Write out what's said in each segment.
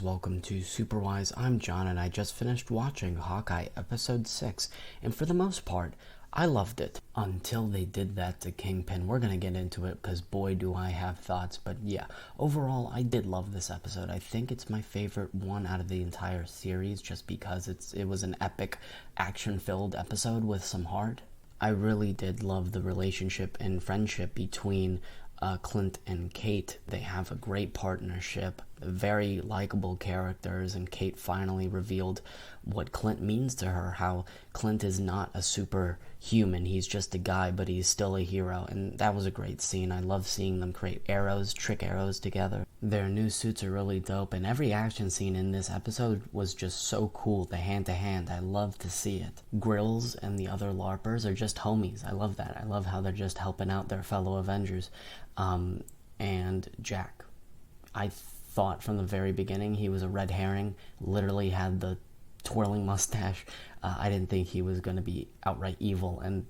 guys, welcome to SUPERWISE. I'm John and I just finished watching Hawkeye episode 6, and for the most part, I loved it. Until they did that to Kingpin. We're gonna get into it because boy do I have thoughts, but yeah, overall I did love this episode. I think it's my favorite one out of the entire series just because it was an epic action-filled episode with some heart. I really did love the relationship and friendship between Clint and Kate. They have a great partnership, very likable characters, and Kate finally revealed what Clint means to her, how Clint is not a superhuman, he's just a guy, but he's still a hero, and that was a great scene. I love seeing them create trick arrows together. Their new suits are really dope, and every action scene in this episode was just so cool, the hand-to-hand. I love to see it. Grills and the other LARPers are just homies. I love that. I love how they're just helping out their fellow Avengers. And Jack, I thought from the very beginning he was a red herring, literally had the twirling mustache. I didn't think he was going to be outright evil, and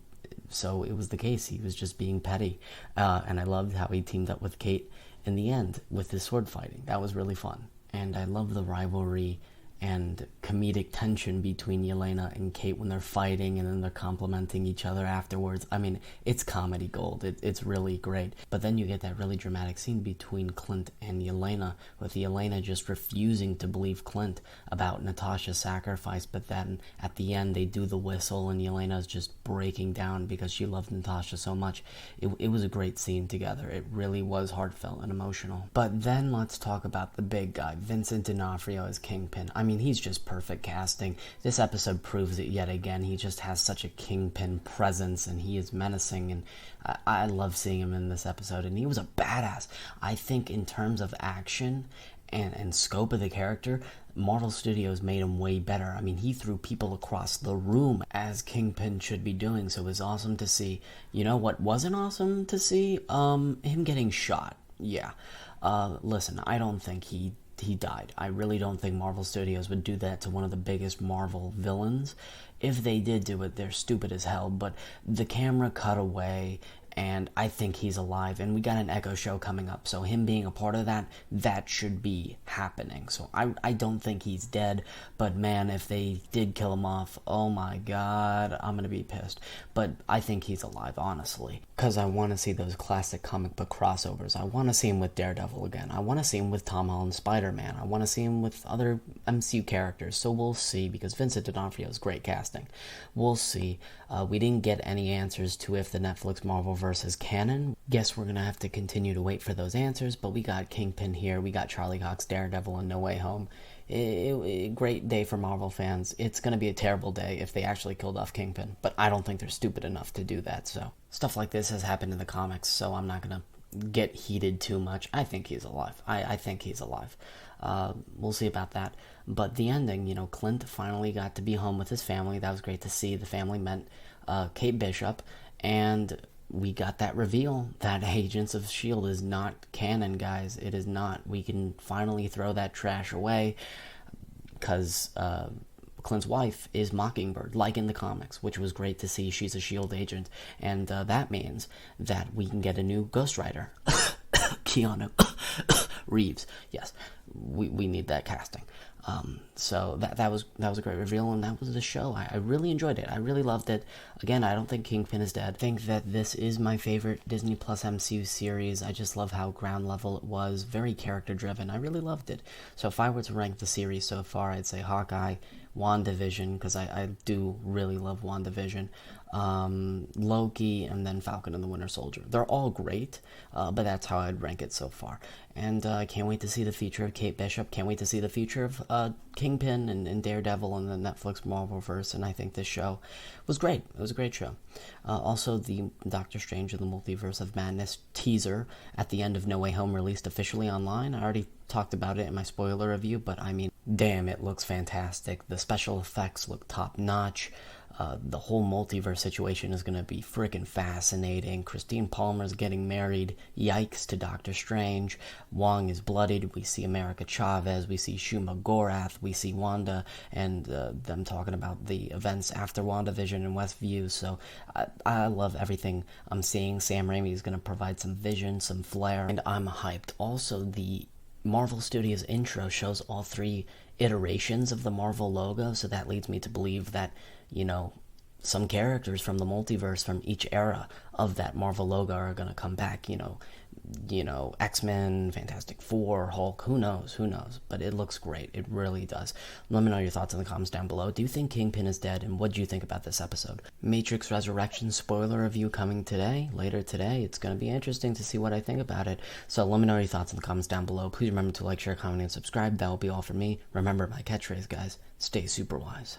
so it was the case. He was just being petty, and I loved how he teamed up with Kate in the end with his sword fighting. That was really fun, and I love the rivalry and comedic tension between Yelena and Kate when they're fighting and then they're complimenting each other afterwards. I mean, it's comedy gold. It's really great. But then you get that really dramatic scene between Clint and Yelena, with Yelena just refusing to believe Clint about Natasha's sacrifice, but then at the end they do the whistle and Yelena's just breaking down because she loved Natasha so much. It was a great scene together. It really was heartfelt and emotional. But then let's talk about the big guy, Vincent D'Onofrio as Kingpin. I mean, he's just perfect casting. This episode proves it yet again. He just has such a Kingpin presence, and he is menacing, and I love seeing him in this episode, and he was a badass. I think in terms of action and scope of the character, Marvel Studios made him way better. I mean, he threw people across the room as Kingpin should be doing, so it was awesome to see. You know what wasn't awesome to see? Him getting shot. Yeah. Listen, I don't think he died. I really don't think Marvel Studios would do that to one of the biggest Marvel villains. If they did do it, they're stupid as hell, but the camera cut away, and I think he's alive, and we got an Echo show coming up, so him being a part of that should be happening. So I don't think he's dead, but man, if they did kill him off, oh my god, I'm gonna be pissed. But I think he's alive, honestly, because I want to see those classic comic book crossovers. I want to see him with Daredevil again. I want to see him with Tom Holland's Spider-Man. I want to see him with other MCU characters, so we'll see, because Vincent D'Onofrio is great casting. We'll see. We didn't get any answers to if the Netflix Marvelverse is canon. Guess we're gonna have to continue to wait for those answers, but we got Kingpin here, we got Charlie Cox's Daredevil and No Way Home. Great day for Marvel fans. It's gonna be a terrible day if they actually killed off Kingpin, but I don't think they're stupid enough to do that, so. Stuff like this has happened in the comics, so I'm not gonna get heated too much. I think he's alive. I think he's alive. We'll see about that. But the ending, Clint finally got to be home with his family. That was great to see. The family met Kate Bishop, and we got that reveal that Agents of S.H.I.E.L.D. is not canon, guys. It is not. We can finally throw that trash away, because Clint's wife is Mockingbird, like in the comics, which was great to see. She's a S.H.I.E.L.D. agent, and that means that we can get a new Ghost Rider. Keanu Reeves. Yes, we need that casting. So that was a great reveal, and that was the show. I really enjoyed it. I really loved it. Again, I don't think Kingpin is dead. I think that this is my favorite Disney Plus MCU series. I just love how ground level it was, very character driven. I really loved it. So if I were to rank the series so far, I'd say Hawkeye, WandaVision, because I do really love WandaVision, Loki, and then Falcon and the Winter Soldier. They're all great, but that's how I'd rank it so far. And I can't wait to see the future of Kate Bishop. Can't wait to see the future of Kingpin and Daredevil and the Netflix Marvelverse. And I think this show was great. It was a great show. Also, the Doctor Strange and the Multiverse of Madness teaser at the end of No Way Home released officially online. I already talked about it in my spoiler review, but I mean, damn, it looks fantastic. The special effects look top-notch. The whole multiverse situation is going to be freaking fascinating. Christine Palmer's getting married. Yikes to Doctor Strange. Wong is bloodied. We see America Chavez. We see Shuma Gorath. We see Wanda and them talking about the events after WandaVision and Westview. So I love everything I'm seeing. Sam Raimi is going to provide some vision, some flair, and I'm hyped. Also, the Marvel Studios intro shows all 3 iterations of the Marvel logo, so that leads me to believe that, some characters from the multiverse from each era of that Marvel logo are going to come back, X-Men, Fantastic Four, Hulk, who knows, but it looks great, it really does. Let me know your thoughts in the comments down below. Do you think Kingpin is dead, and what do you think about this episode? Matrix Resurrection spoiler review coming later today. It's going to be interesting to see what I think about it, so let me know your thoughts in the comments down below. Please remember to like, share, comment, and subscribe. That will be all for me. Remember my catchphrase, guys, stay super wise.